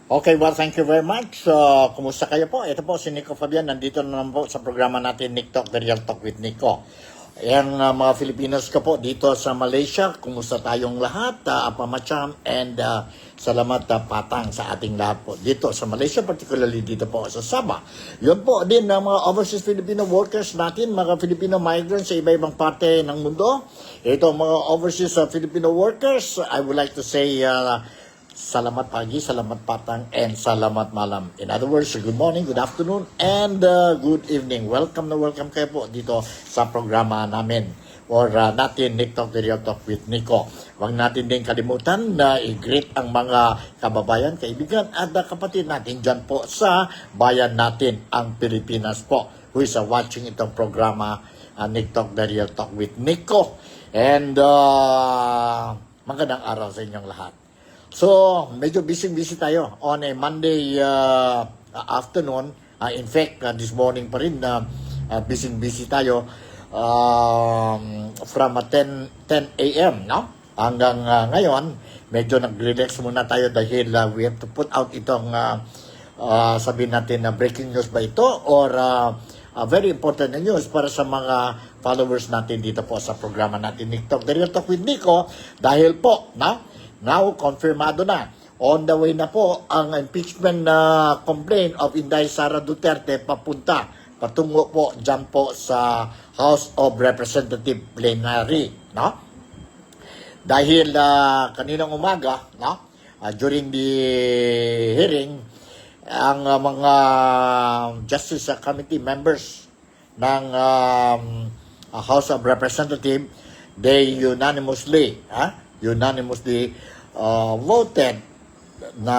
Okay, well, thank you very much. Kumusta kayo po? Ito po si Nico Fabian. Nandito na naman po sa programa natin, Nick Talk, The Real Talk with Nico. Ayan, mga Filipinos ko po dito sa Malaysia. Kumusta tayong lahat? Apamacham and salamat patang sa ating lahat po dito sa Malaysia, particularly dito po sa Sabah. Yun po din ng mga overseas Filipino workers natin, mga Filipino migrants sa iba-ibang parte ng mundo. Ito mga overseas Filipino workers, I would like to say salamat pagi, salamat patang, and salamat malam. In other words, good morning, good afternoon, and good evening. Welcome na welcome kayo po dito sa programa namin or natin, Nick Talk, The Real Talk with Nico. Huwag natin din kalimutan na i-greet ang mga kababayan, kaibigan, at kapatid natin dyan po sa bayan natin, ang Pilipinas po, who is watching itong programa, Nick Talk, The Real Talk with Nico. And magandang araw sa inyong lahat. So, medyo busy tayo on a Monday afternoon. In fact, this morning pa rin, busy tayo from 10 a.m. No? Hanggang ngayon, medyo nag-relax muna tayo dahil we have to put out itong sabihin natin na breaking news ba ito or very important na news para sa mga followers natin dito po sa programa natin, Nick Talk, The Real Talk with Nico, dahil po, now, confirmado na. On the way na po ang impeachment complaint of Inday Sara Duterte patungo po dyan po sa House of Representatives plenary. No? Dahil kaninang umaga, during the hearing, ang mga Justice Committee members ng House of Representatives, they unanimously voted na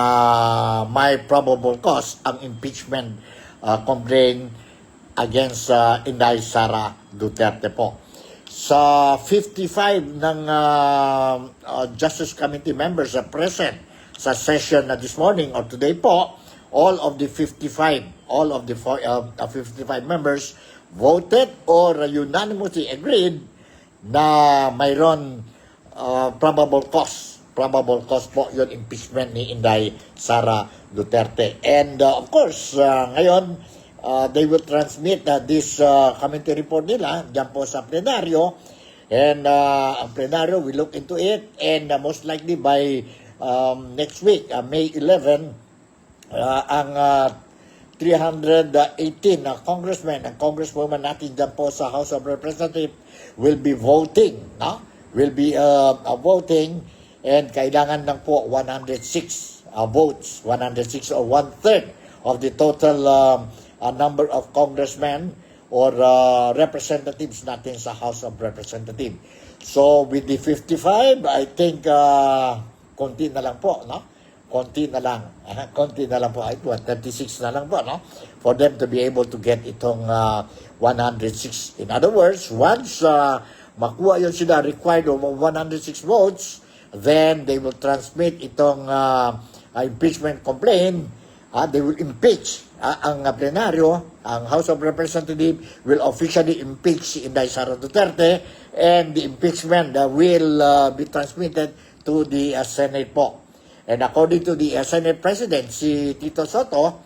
may probable cause ang impeachment complaint against Inday Sara Duterte po. Sa 55 ng Justice Committee members present sa session na this morning or today po, all of the 55 members voted or unanimously agreed na mayroon probable cause po yun, impeachment ni Inday Sara Duterte. And of course, ngayon, they will transmit this committee report nila dyan po sa plenaryo. And ang plenaryo will look into it. And most likely by next week, May 11, ang 318 na congressmen and congresswomen natin dyan po sa House of Representatives will be voting, voting, and kailangan lang po 106 votes, 106 or one-third of the total number of congressmen or representatives natin sa House of Representatives. So with the 55, I think konti na lang po, konti na lang po, 36 na lang po, for them to be able to get itong 106. In other words, once makuha yun sila required of 106 votes, then they will transmit itong impeachment complaint. They will impeach ang plenaryo, ang House of Representatives will officially impeach si Inday Sara Duterte, and the impeachment will be transmitted to the Senate po. And according to the Senate President, si Tito Soto,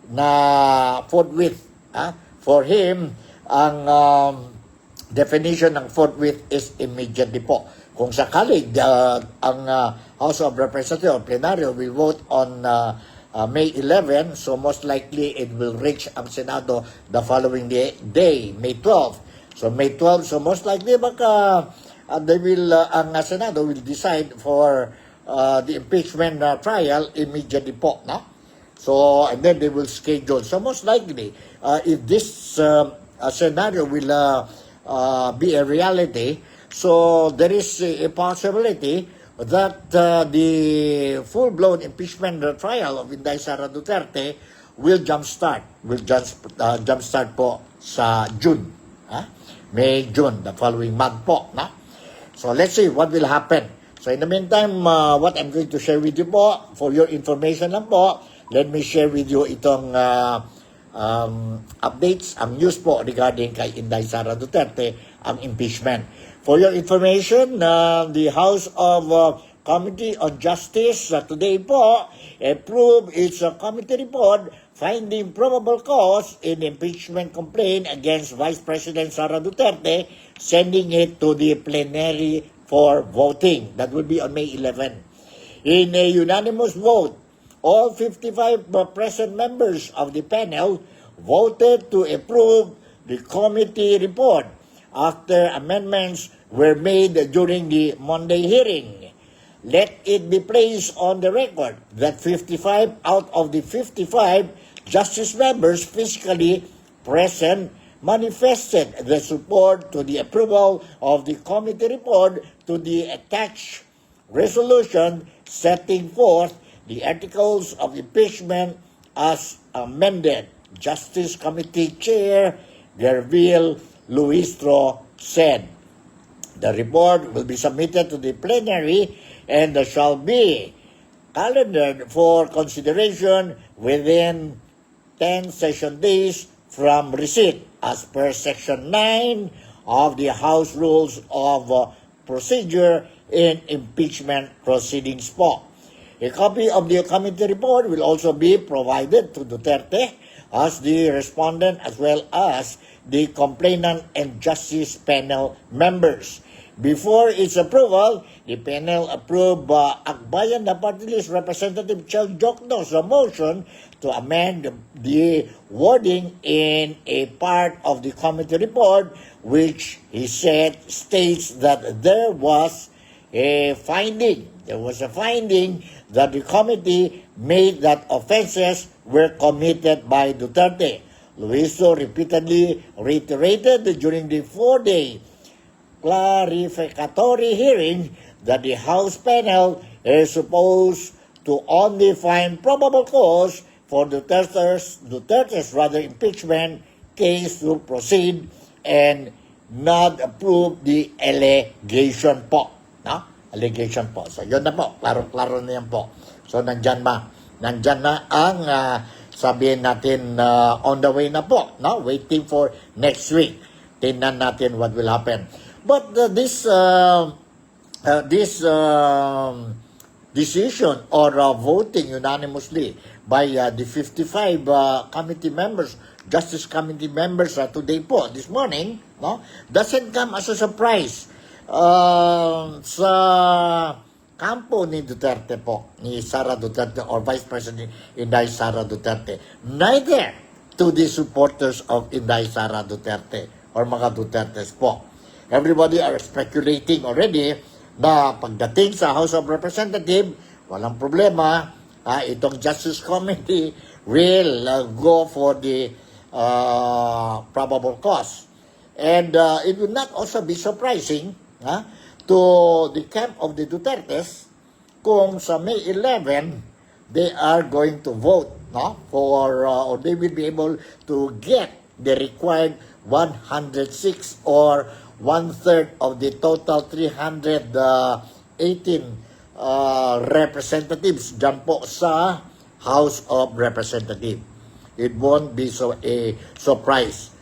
na forthwith, for him, ang definition ng forthwith is immediately po. Kung sakali ang House of Representatives plenaryo will vote on May 11, so most likely it will reach ang Senado the following day, May 12. So May 12, so most likely baka ang Senado will decide for the impeachment trial immediately po, So, and then they will schedule. So most likely, if this scenario will be a reality, so there is a possibility that the full-blown impeachment trial of Inday Sara Duterte will jumpstart po sa June. May, June, the following month po. So let's see what will happen. So in the meantime, what I'm going to share with you po, for your information lang po, let me share with you itong updates, ang news po regarding kay Inday Sara Duterte, ang impeachment. For your information, the House of Committee on Justice today po approved its committee report finding probable cause in impeachment complaint against Vice President Sara Duterte, sending it to the plenary for voting. That will be on May 11. In a unanimous vote, all 55 present members of the panel voted to approve the committee report after amendments were made during the Monday hearing. Let it be placed on the record that 55 out of the 55 Justice members physically present manifested the support to the approval of the committee report to the attached resolution setting forth the articles of impeachment as amended. Justice Committee Chair Gerville Luistro said. The report will be submitted to the plenary and shall be calendared for consideration within 10 session days from receipt as per Section 9 of the House Rules of Procedure in Impeachment Proceedings po. A copy of the committee report will also be provided to Duterte as the respondent as well as the complainant and justice panel members. Before its approval, the panel approved Akbayan na Party List Representative Chel Jokno's motion to amend the wording in a part of the committee report which he said states that there was a finding that the committee made that offenses were committed by Duterte. Luiso repeatedly reiterated during the 4-day clarificatory hearing that the House panel is supposed to only find probable cause for Duterte's impeachment case to proceed and not approve the allegation po. No? Allegation po. So, yun na po. Klaro-klaro na yan po. So, nandyan na ang sabihin natin on the way na po. No? Waiting for next week. Tingnan natin what will happen. But this decision or voting unanimously by the 55 committee members, Justice Committee members today po, this morning, no, doesn't come as a surprise sa kampo ni Duterte po, ni Sara Duterte or Vice President Inday Sara Duterte. Neither to the supporters of Inday Sara Duterte or mga Dutertes po. Everybody are speculating already na pagdating sa House of Representatives, walang problema, itong Justice Committee will go for the probable cause. And it would not also be surprising to the camp of the Dutertes kung sa May 11 they are going to vote for or they will be able to get the required 106 or 1/3 of the total 318 representatives dyan po sa House of Representatives. It won't be a surprise.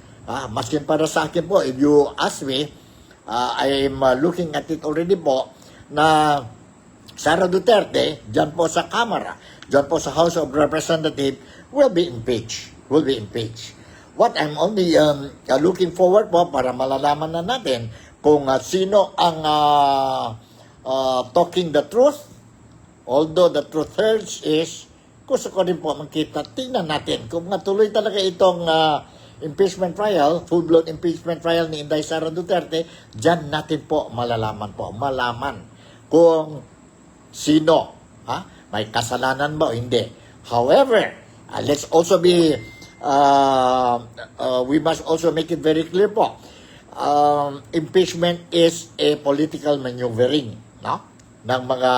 Maskin para sa akin po, if you ask me, I'm looking at it already po, na Sara Duterte, dyan po sa Kamara, dyan po sa House of Representatives, will be impeached. What I'm only looking forward po para malalaman na natin kung sino ang talking the truth. Although the truth hurts is, gusto ko rin po makita, tingnan natin kung tuloy talaga itong impeachment trial, full-blown impeachment trial ni Inday Sara Duterte, dyan natin po malaman kung sino, may kasalanan ba o hindi. However, let's also be we must also make it very clear po. Impeachment is a political maneuvering, no? Ng mga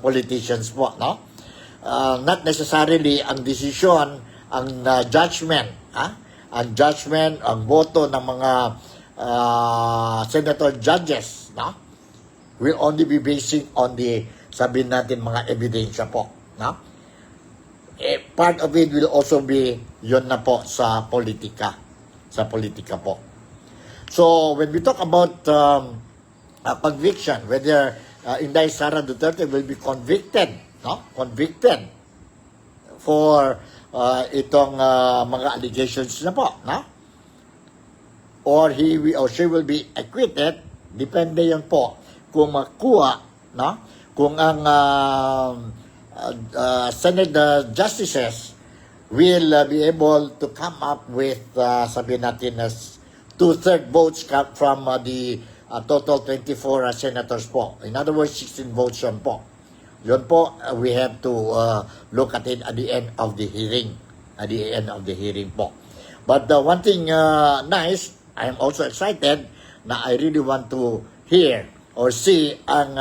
politicians po, no? Not necessarily ang decision, ang judgment, ang boto ng mga senator judges, no? Will only be basing on the, sabihin natin, mga ebidensya po, no? Part of it will also be yun na po sa politika po. So when we talk about conviction, whether Inday Sara Duterte will be convicted, no? Convicted for itong mga allegations na po, no? Or or she will be acquitted, depende yan po kung makuha, no? Kung ang Senate justices will be able to come up with, sabihin natin, as 2/3 votes from the total 24 senators po. In other words, 16 votes yun po. Yun po, we have to look at it at the end of the hearing. At the end of the hearing po. But the one thing nice, I am also excited na I really want to hear or see ang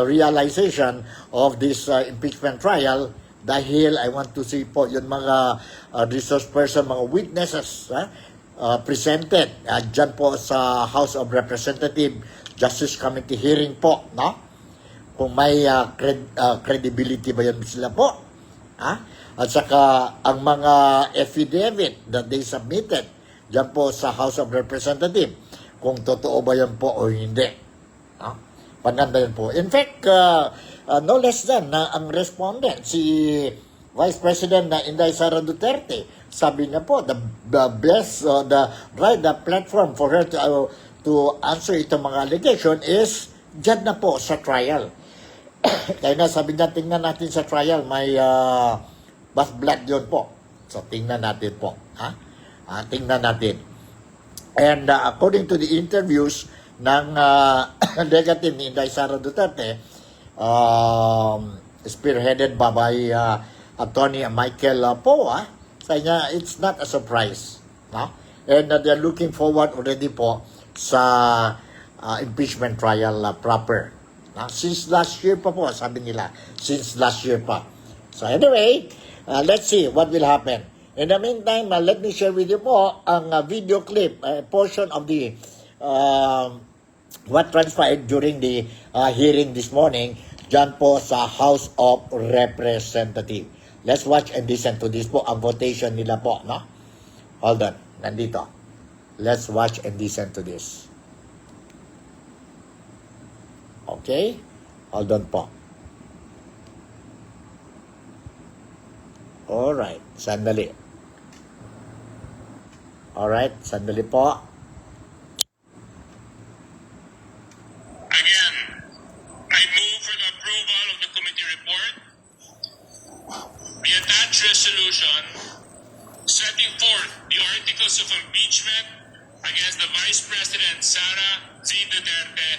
realization of this impeachment trial dahil I want to see po yung mga resource person, mga witnesses presented dyan po sa House of Representatives Justice Committee hearing po, no? Kung may credibility ba yun sila po, at saka ang mga affidavit that they submitted dyan po sa House of Representatives, kung totoo ba yan po o hindi, no? Paganda yun po. In fact, no less than na ang respondent, si Vice President na Inday Sara Duterte, sabi niya po, the platform for her to answer itong mga allegation is dyan na po sa trial. Kaya nga sabi niya, tingnan natin sa trial, may bath blood yun po. So tingnan natin po. Tingnan natin. And according to the interviews ng negative ni Inday Sara Duterte, spearheaded by Attorney Michael Poa, sabi niya, it's not a surprise. No? And they're looking forward already po sa impeachment trial proper. Since last year pa po, sabi nila. Since last year pa. So anyway, let's see what will happen. In the meantime, let me share with you po ang video clip, portion of the what transpired during the hearing this morning dyan po sa House of Representatives. Let's watch and listen to this po, ang votation nila po, no? Hold on, nandito. Let's watch and listen to this. Okay? Hold on po. Alright, sandali. Alright, sandali po. Again, I move for the approval of the committee report, the attached resolution setting forth the articles of impeachment against the Vice President Sara Z. Duterte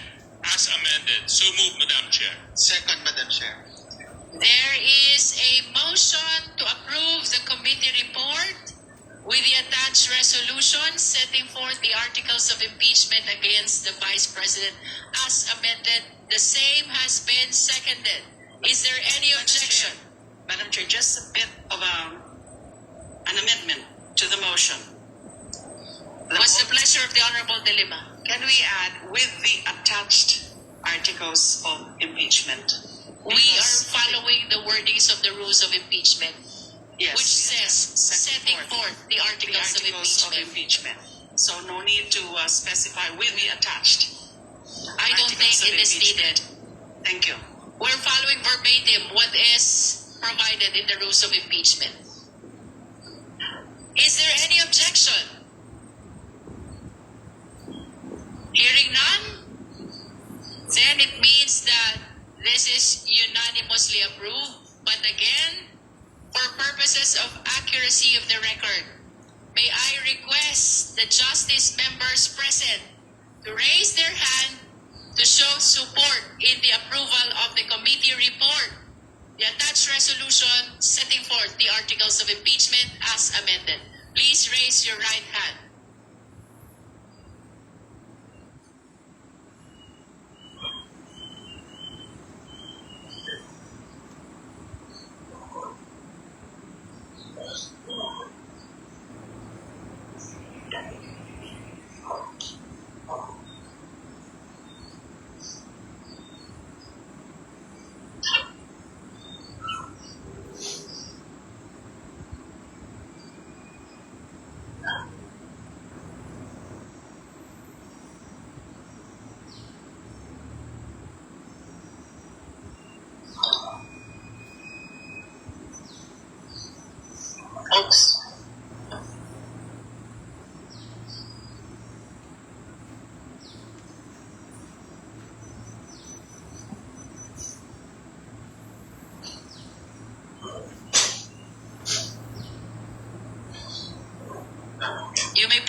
as amended. So moved, Madam Chair. Second, Madam Chair. There is a motion to approve the committee report with the attached resolution setting forth the articles of impeachment against the Vice President as amended. The same has been seconded. Is there any objection? Madam Chair, just a bit of an amendment to the motion. What's the pleasure of the Honorable De Lima? Can we add with the attached articles of impeachment? We are following the wordings of the rules of impeachment, Yes. which says setting forth the the articles of impeachment. So no need to specify with the attached. I don't think articles of it is needed. impeachment. Thank you. We're following verbatim what is provided in the rules of impeachment. Is there any objection? Hearing none, then it means that this is unanimously approved. But again, for purposes of accuracy of the record, may I request the justice members present to raise their hand to show support in the approval of the committee report, the attached resolution setting forth the articles of impeachment as amended. Please raise your right hand.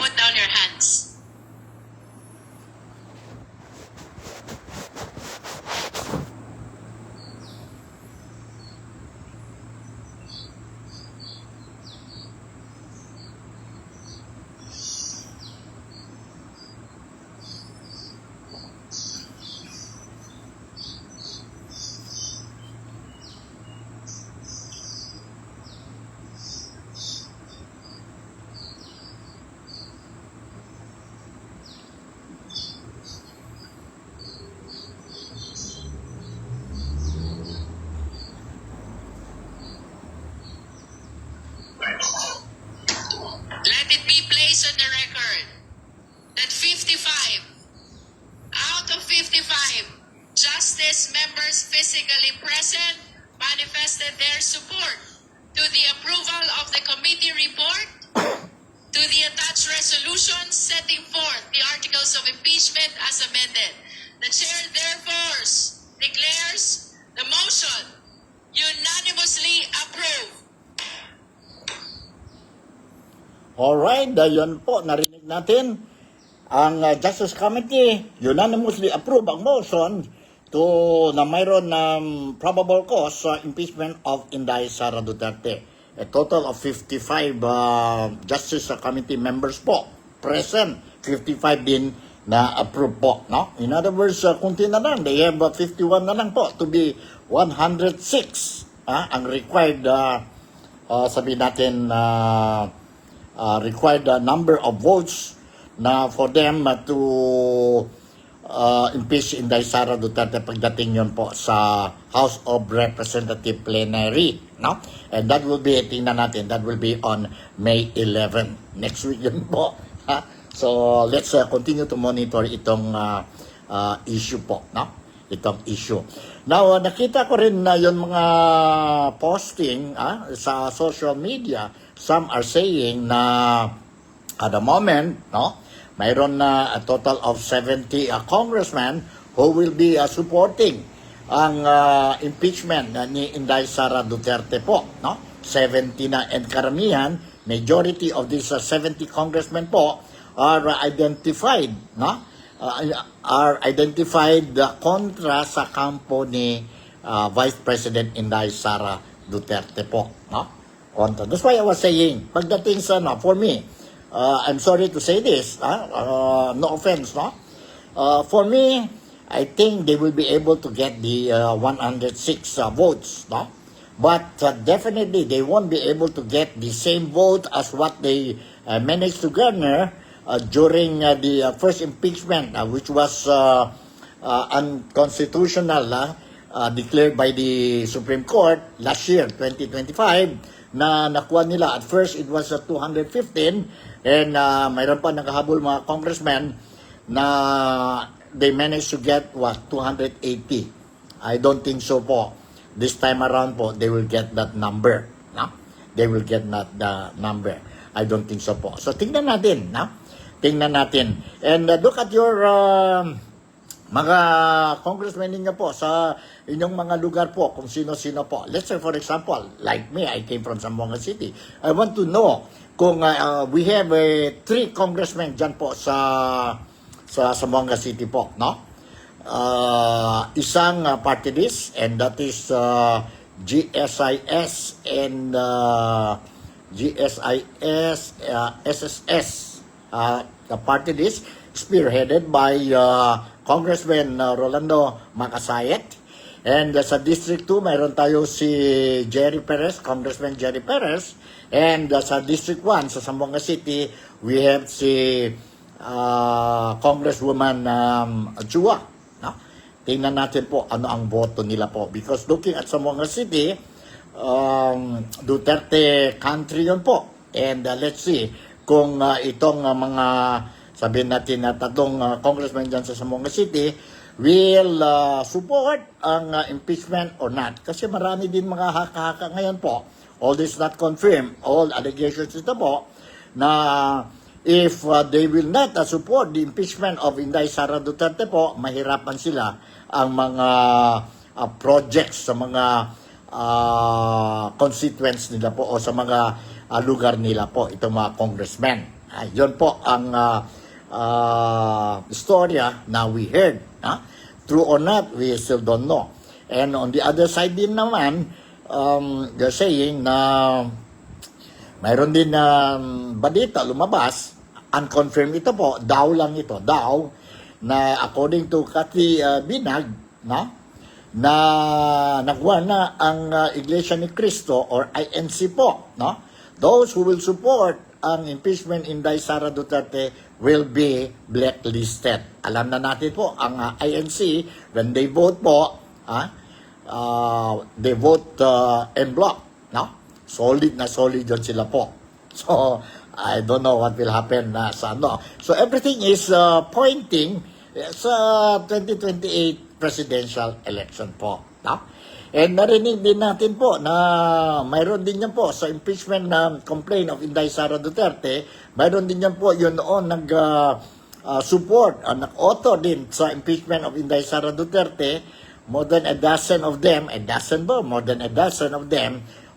put down your hands. Let it be placed on the record that 55 out of 55 Justice members physically present manifested their support to the approval of the committee report, to the attached resolution setting forth the articles of impeachment as amended. The chair therefore declares the motion unanimously approved. Alright, yun po, narinig natin. Ang Justice Committee unanimously approve ang motion to na mayroon probable cause impeachment of Inday Sara Duterte. A total of 55 Justice Committee members po present, 55 din na approve po. No? In other words, kunti na lang, they have 51 na lang po to be 106 ang required, sabihin natin, required number of votes na for them to impeach Inday Sara Duterte pagdating yun po sa House of Representative plenary, no? And that will be, tingnan natin, that will be on May 11. Next week yun po. Ha? So, let's continue to monitor itong issue po, no? Itong issue. Now, nakita ko rin na yung mga posting sa social media. Some are saying na at the moment, no, mayroon na a total of 70 congressmen who will be supporting ang impeachment ni Inday Sara Duterte po, no? 70 na, and karamihan, majority of these 70 congressmen po are identified, no? Are identified kontra sa kampo ni Vice President Inday Sara Duterte po, no? That's why I was saying, pagdating sa, no, for me, I'm sorry to say this, no offense, no? For me, I think they will be able to get the 106 votes, no? But definitely, they won't be able to get the same vote as what they managed to garner during the first impeachment, which was unconstitutional, declared by the Supreme Court last year, 2025, na nakuha nila. At first, it was 215, and mayroon pa nakahabol mga congressmen na they managed to get, 280. I don't think so po. This time around po, they will get that number. No? They will get that number. I don't think so po. So, tingnan natin. No? Tingnan natin. And look at your mga congressmen ninyo po sa inyong mga lugar po, kung sino-sino po. Let's say, for example, like me, I came from Zamboanga City. I want to know kung we have 3 congressmen dyan po sa Zamboanga City po, no? Isang party list, and that is GSIS and SSS, the party list spearheaded by Congressman Rolando Macasayet. And sa District 2, mayroon tayo si Jerry Perez, Congressman Jerry Perez. And sa District 1, sa Zamboanga City, we have si Congresswoman Chua. No? Tingnan natin po ano ang boto nila po. Because looking at Zamboanga City, Duterte country yun po. And let's see kung itong mga, sabihin natin na tatlong congressman dyan sa Zamboanga City will support ang impeachment or not. Kasi marami din mga haka-haka ngayon po. All this not confirmed. All allegations ito po na if they will not support the impeachment of Inday Sara Duterte po, mahirapan sila ang mga projects sa mga constituents nila po o sa mga lugar nila po, itong mga congressmen. Yun po ang istorya na we heard. True or not, we still don't know. And on the other side din naman, they're saying na mayroon din na balita lumabas, unconfirmed ito po, daw lang ito, daw, na according to Cathy Binag, na nagwa na ang Iglesia ni Cristo or INC po, those who will support ang impeachment in Sara Duterte will be blacklisted. Alam na natin po, ang INC, when they vote po, they vote en bloc, solid na solid yun sila po. So, I don't know what will happen sa ano. So, everything is pointing sa 2028 presidential election po. And narinig din natin po na mayroon din yan po sa impeachment na complaint of Inday Sara Duterte, mayroon din yan po yun noon nag-support, nag-author din sa impeachment of Inday Sara Duterte. More than a dozen of them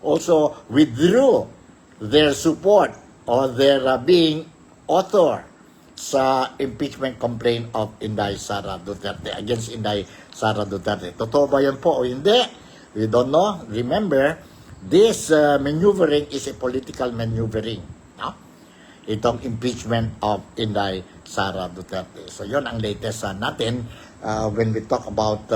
also withdrew their support or their being author sa impeachment complaint of Inday Sara Duterte, against Inday Sara Duterte. Totoo ba yan po o hindi? We don't know. Remember, this maneuvering is a political maneuvering. Itong impeachment of Inday Sara Duterte. So, yun ang latest natin when we talk about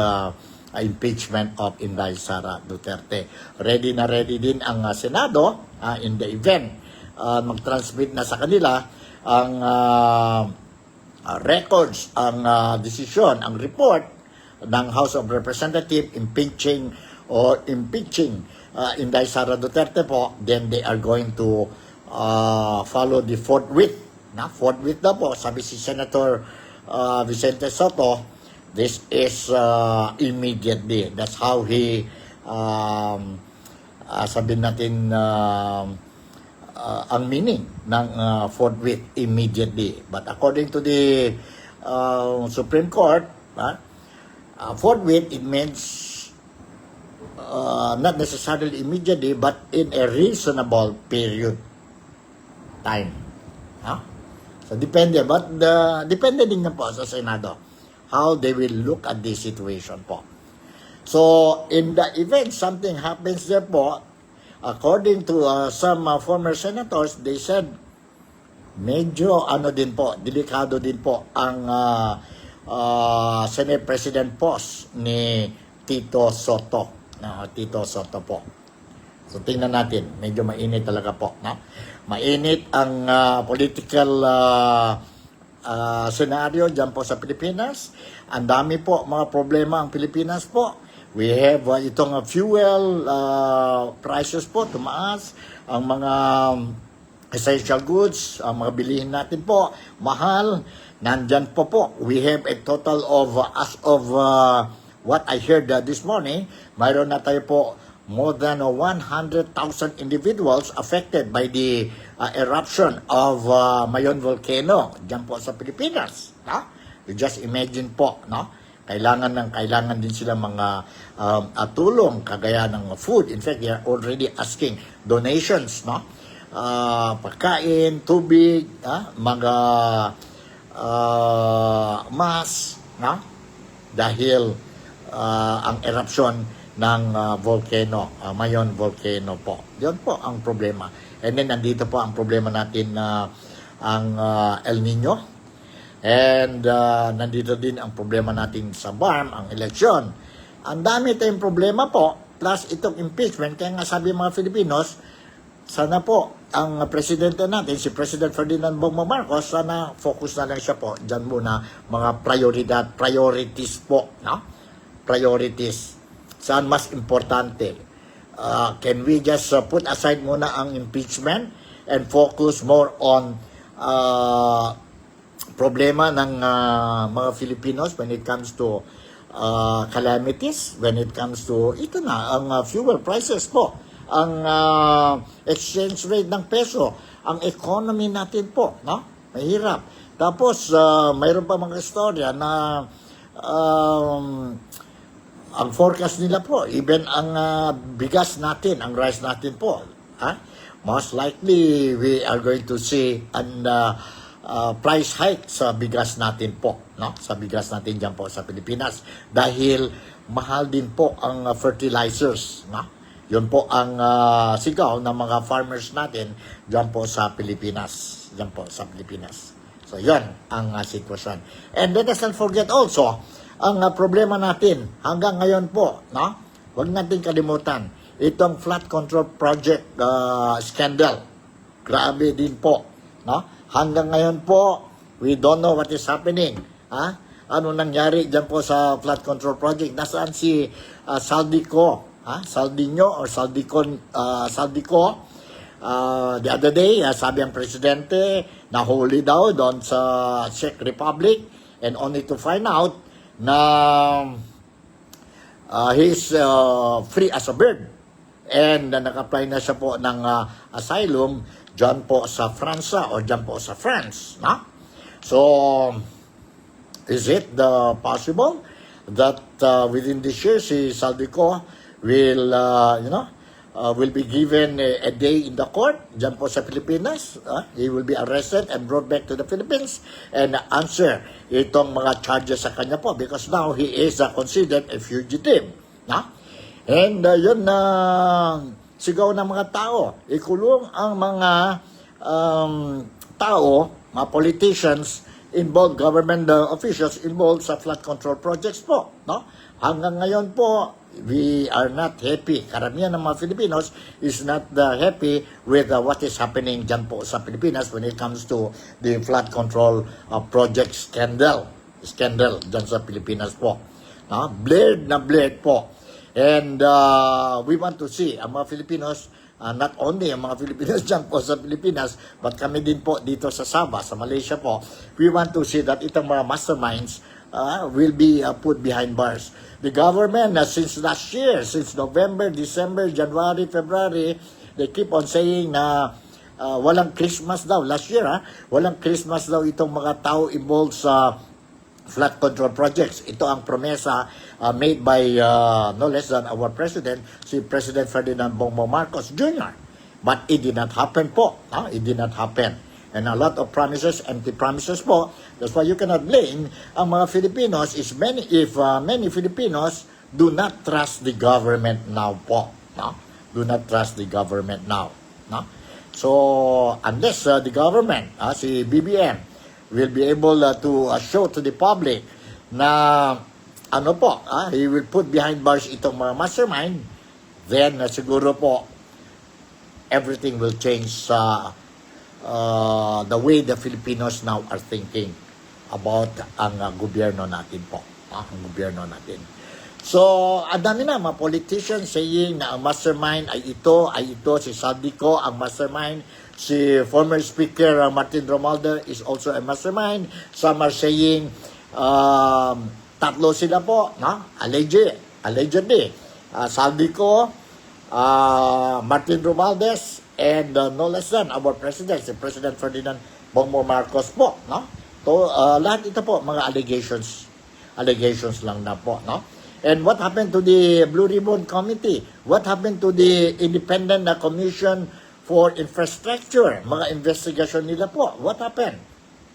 impeachment of Inday Sara Duterte. Ready na ready din ang Senado in the event mag-transmit na sa kanila ang records, ang desisyon, ang report ng House of Representatives impeaching Inday Sara Duterte po, then they are going to follow the forthwith. Forthwith na po, sabi si Senator Vicente Soto, this is immediately. That's how he, sabihin natin, ang meaning ng forthwith, immediately. But according to the Supreme Court, forthwith, it means not necessarily immediately, but in a reasonable period time. So, depende. But depende din na po sa Senado how they will look at this situation po. So, in the event something happens there po, according to some former senators, they said, medyo din po, delikado din po ang Senate President post ni Tito Soto. Tito Soto po. So, tingnan natin. Medyo mainit talaga po. Mainit ang political scenario dyan po sa Pilipinas. Ang dami po mga problema ang Pilipinas po. We have itong fuel prices po, tumaas. Ang mga essential goods, ang mga bilihin natin po, mahal. Nandyan po. We have a total of, as of what I heard this morning, mayroon na tayo po more than 100,000 individuals affected by the eruption of Mayon volcano dyan po sa Pilipinas. You just imagine po, kailangan din sila mga tulong, kagaya ng food. In fact, they are already asking donations, pagkain, tubig, mga mask, dahil ang eruption ng volcano, Mayon volcano po. Yun po ang problema. And then, nandito po ang problema natin ang El Nino. And nandito din ang problema natin sa BARM, ang eleksyon. Ang dami tayong problema po, plus itong impeachment. Kaya nga sabi mga Filipinos, sana po ang presidente natin, si President Ferdinand Bongbong Marcos, sana focus na lang siya po dyan muna mga priorities po, priorities. Saan mas importante? Can we just put aside muna ang impeachment and focus more on problema ng mga Filipinos when it comes to calamities, when it comes to ang fuel prices po, ang exchange rate ng peso, ang economy natin po, mahirap. Tapos mayroon pa mga istorya na ang forecast nila po, even ang bigas natin, ang rice natin po, most likely we are going to see an price hike sa bigas natin po, no? Sa bigas natin diyan po sa Pilipinas dahil mahal din po ang fertilizers, no? Yun po ang sigaw ng mga farmers natin diyan po sa Pilipinas, diyan po sa Pilipinas. So yun ang sitwasyon. And let us not forget also ang problema natin hanggang ngayon po, no? Huwag natin kalimutan itong flood control project scandal. Grabe din po, no? Hanggang ngayon po, we don't know what is happening. Ano nangyari dyan po sa flood control project? Nasaan si Saldico? Saldino or Saldico? The other day, sabi ang presidente, nahuli daw doon sa Czech Republic and only to find out na he's free as a bird. And nag-apply na siya po ng asylum dyan po sa France or dyan po sa France. No? So, is it possible that within this year si Saldico will, will be given a day in the court dyan po sa Pilipinas? He will be arrested and brought back to the Philippines and answer itong mga charges sa kanya po because now he is considered a fugitive. No? And yun na sigaw ng mga tao. Ikulong ang mga tao, mga politicians involved, government officials involved sa flood control projects po. No? Hanggang ngayon po, we are not happy. Karamihan ng mga Filipinos is not happy with what is happening dyan po sa Pilipinas when it comes to the flood control project scandal. Scandal dyan sa Pilipinas po. No? Blared na blared po. And we want to see ang mga Filipinos, not only ang mga Filipinos dyan po sa Pilipinas, but kami din po dito sa Sabah, sa Malaysia po, we want to see that itong mga masterminds will be put behind bars. The government, since last year, since November, December, January, February, they keep on saying na walang Christmas daw. Last year, walang Christmas daw itong mga tao involved sa flood control projects. Ito ang promesa made by no less than our president, si President Ferdinand Bongbong Marcos Jr. But it did not happen po. It did not happen. And a lot of promises, empty promises po. That's why you cannot blame ang mga Filipinos if many Filipinos do not trust the government now po. No? Do not trust the government now. No? So, unless the government, si BBM, will be able to show to the public na he will put behind bars itong mga mastermind, then siguro po everything will change the way the Filipinos now are thinking about ang gobyerno natin po. Ang gobyerno natin. So, ang dami na mga politicians saying na ang mastermind ay ito, si Saldico ang mastermind. Si former Speaker Martin Romualdez is also a mastermind. Some are saying tatlo sila po, no? Allegedly. Saldico, Martin Romualdez, and no less than our president, si President Ferdinand Bongbong Marcos po, no? So, lahat ito po mga allegations lang na po, no? And what happened to the Blue Ribbon Committee? What happened to the Independent Commission for Infrastructure? Mga investigation nila po. What happened?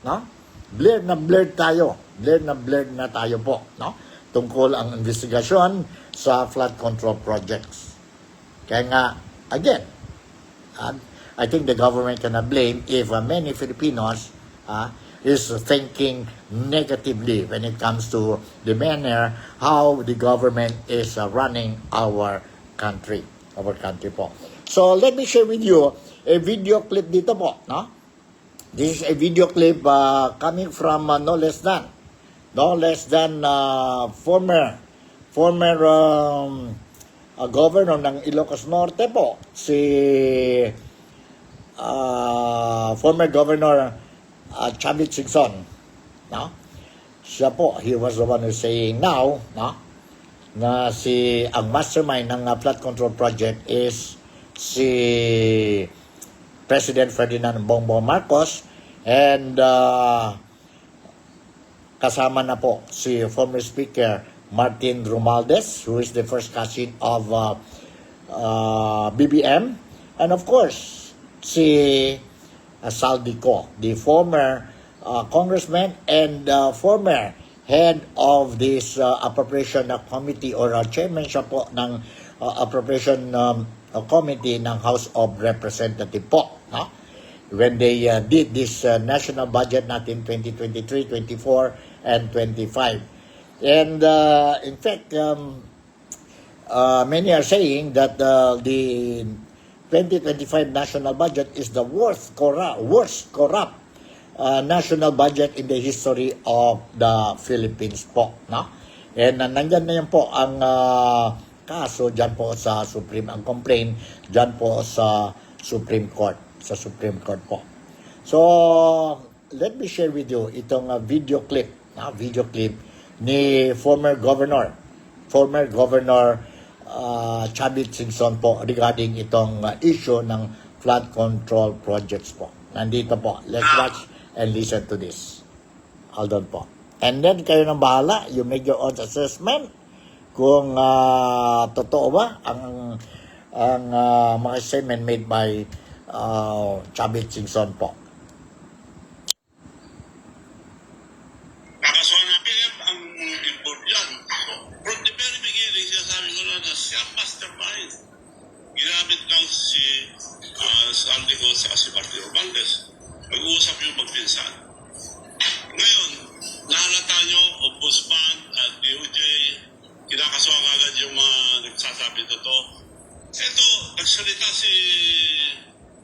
No? Blurred tayo. Blurred na tayo po. No? Tungkol ang investigasyon sa flood control projects. Kaya nga, again, I think the government cannot blame if many Filipinos is thinking negatively when it comes to the manner how the government is running our country po. So let me share with you a video clip dito po, no? This is a video clip coming from no less than former governor ng Ilocos Norte po, si former governor Chavit Singson, no? Siya po, he was the one who's saying now, no? Na ang mastermind ng flood control project is si President Ferdinand Bongbong Marcos and kasama na po si former Speaker Martin Romualdez, who is the first cousin of BBM, And of course, si Saldico, the former congressman and former head of this appropriation committee or chairman siya po ng appropriation committee ng House of Representatives po. No? When they did this national budget natin 2023, 24, and 25. And in fact, many are saying that the 2025 national budget is the worst corrupt national budget in the history of the Philippines po. No? And nandyan na yan po ang kaso dyan po sa Supreme, ang complaint dyan po sa Supreme Court. Sa Supreme Court po. So, let me share with you itong video clip ni former governor Chavit Singson po regarding itong issue ng flood control projects po. Nandito po. Let's watch and listen to this. Hold on po. And then kayo nang bahala, you make your own assessment kung totoo ba ang mga statement made by Chavit Singson po. Nakasuhan na PM ang involved yan. So, from the very beginning, sinasabi ko na siya mastermind. Ginamit lang si Saldico sa si Martin Romualdez. Mag-uusap yung magpinsan. Ngayon, nahalata nyo, Ombudsman at DOJ, kinakasuhan agad yung mga nagsasabi totoo. Ito, nagsalita si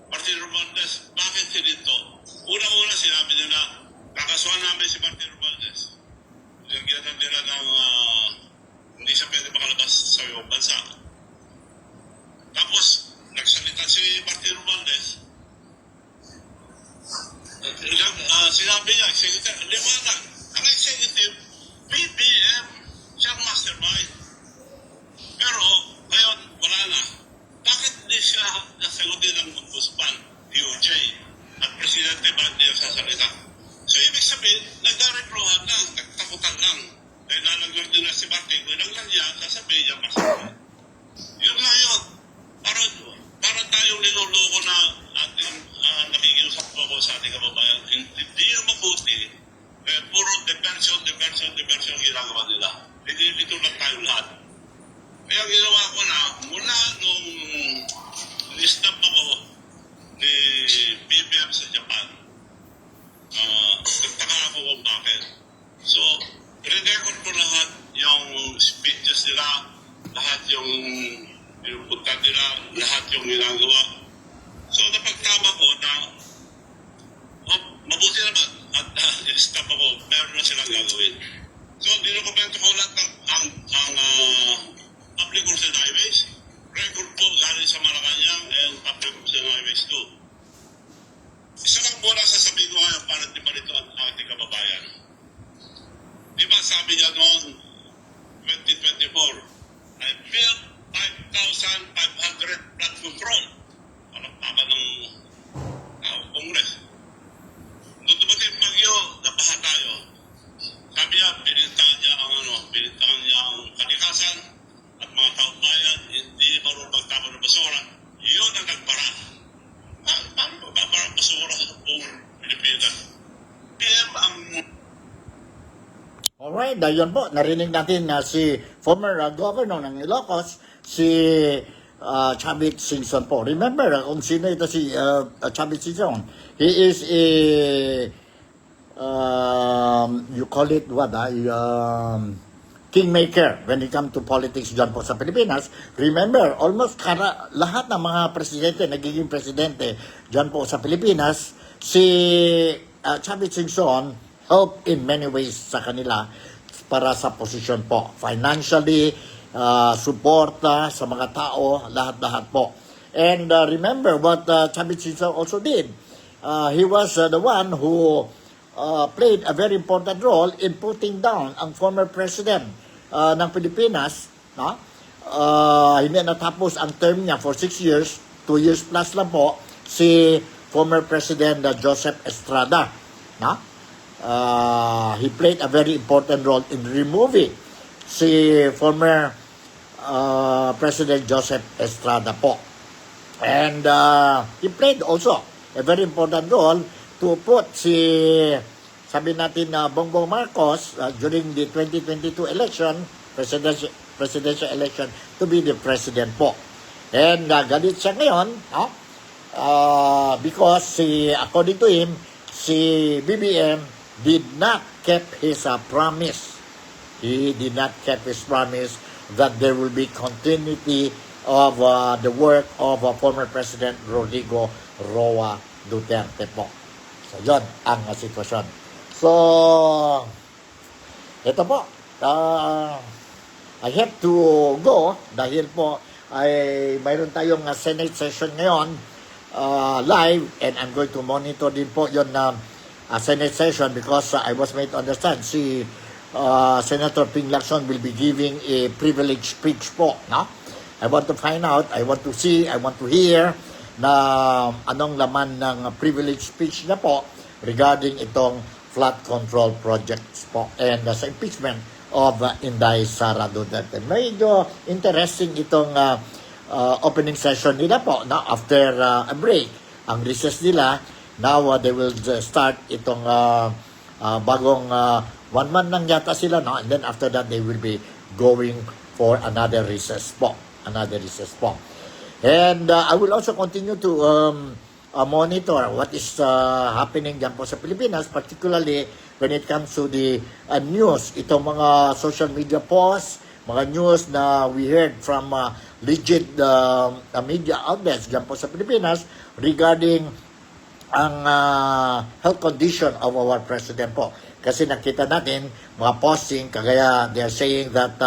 Martin Romualdez, bakit hinito? Una-una sinabi nila, nakasuhan namin si Martin Romualdez. Nagkita nila ng hindi siya pwede makalabas sa ibang bansa. Tapos, nagsalita si Martin Romualdez. Sinabi niya, executive, liwanag, ang executive, BBM, siyang mastermind. Pero, ngayon, wala na. Bakit hindi siya nasagutin ng Ombudsman, DOJ, at Presidente ba hindi nagsasalita? So, ibig sabihin, nagdareplohan lang, nagtakutan lang. Dahil lalaglag din na si Martin, kung naglag niya, sasabihin niya mastermind. Yun nga yun. Parang tayong niloloko na ating nakikiusap po ako sa ating kababayan. Hindi yung mabuti. Puro diversion ang ginagawa nila. Nililito lang tayo lahat. Kaya ginawa ko na, mula nung list-up ako ni BBM sa Japan, nagtaka ako kung bakit. So, re-record ko lahat yung speeches nila, lahat yung punta nila, lahat yung ginagawa. So, napagtama ko na, mabuti naman, at i-stop ako, meron na silang gagawin. So, dinokumento ko lahat ang public works and highways. Record po galing sa Malacanang and public works and highways too. Isa lang muna sasabihin ko ngayon para di malito ang ating kababayan. Di ba sabi niya noong 2024, I built 5,500 flood control. Palakpakan ng Congress. Nung dumating yung bagyo, nabaha tayo. Sabi niya, binintangan niya ang kalikasan at mga taong bayan, hindi marunong magtapon ng basura. Yun ang nagbara. Paano magbabara ang basura sa buong Pilipinas? PM ang... Alright, ayun po, narinig natin na si former governor ng Ilocos, si Chavit Singson po. Remember kung sino ito si Chavit Singson? He is a you call it what? Kingmaker when it comes to politics dyan po sa Pilipinas. Remember, almost lahat ng mga presidente, nagiging presidente dyan po sa Pilipinas, si Chavit Singson helped in many ways sa kanila para sa posisyon po. Financially, suporta sa mga tao, lahat-lahat po. And remember what Chavit Singson also did. He was the one who played a very important role in putting down ang former president ng Pilipinas. No? Hindi natapos ang term niya for 6 years, 2 years plus lang po, si former President Joseph Estrada. No? He played a very important role in removing si former President Joseph Estrada po. And he played also a very important role to put sabi natin na Bongbong Marcos during the 2022 election, presidential election, to be the president po. And galit siya ngayon, because according to him, si BBM did not keep his promise. He did not keep his promise that there will be continuity of the work of former President Rodrigo Roa Duterte po. So, yun ang sitwasyon. So, ito po. I have to go dahil po ay mayroon tayong Senate session ngayon live, and I'm going to monitor din po yun na Senate session because I was made to understand si Senator Ping Lacson will be giving a privilege speech po, no? I want to find out, I want to see, I want to hear na anong laman ng privilege speech na po regarding itong flood control projects po and sa impeachment of Inday Sara Duterte. Medyo interesting itong opening session nila po, no? After a break, ang recess nila, now they will start itong bagong 1 month lang yata sila, no? And then after that, they will be going for another recess po. And I will also continue to monitor what is happening dyan po sa Pilipinas, particularly when it comes to the news, itong mga social media posts, mga news na we heard from legit media outlets dyan po sa Pilipinas regarding ang health condition of our president po. Kasi nakita natin mga posting, kagaya they are saying that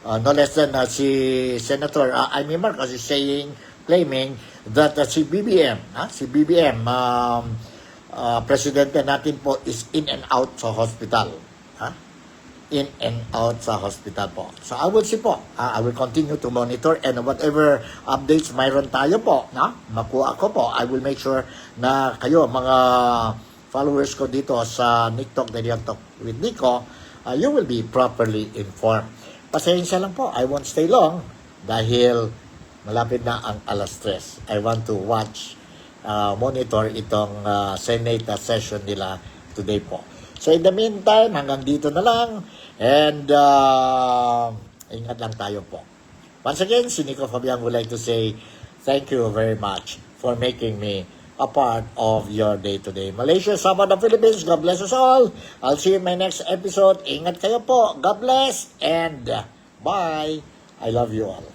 no less than si Senator Amy Marcos is claiming that si BBM, presidente natin po is in and out sa hospital. In and out sa hospital po. So I will see po. I will continue to monitor and whatever updates mayroon tayo po, makuha ko po, I will make sure na kayo, mga followers ko dito sa Nick Talk, Daily Talk with Nico, you will be properly informed. Pasensya lang po, I won't stay long dahil malapit na ang 3:00. I want to watch, monitor itong Senate session nila today po. So in the meantime, hanggang dito na lang. And ingat lang tayo po. Once again, si Nico Fabian would like to say thank you very much for making me a part of your day-to-day. Malaysia, Sabah, the Philippines, God bless us all. I'll see you in my next episode. Ingat kayo po. God bless and bye. I love you all.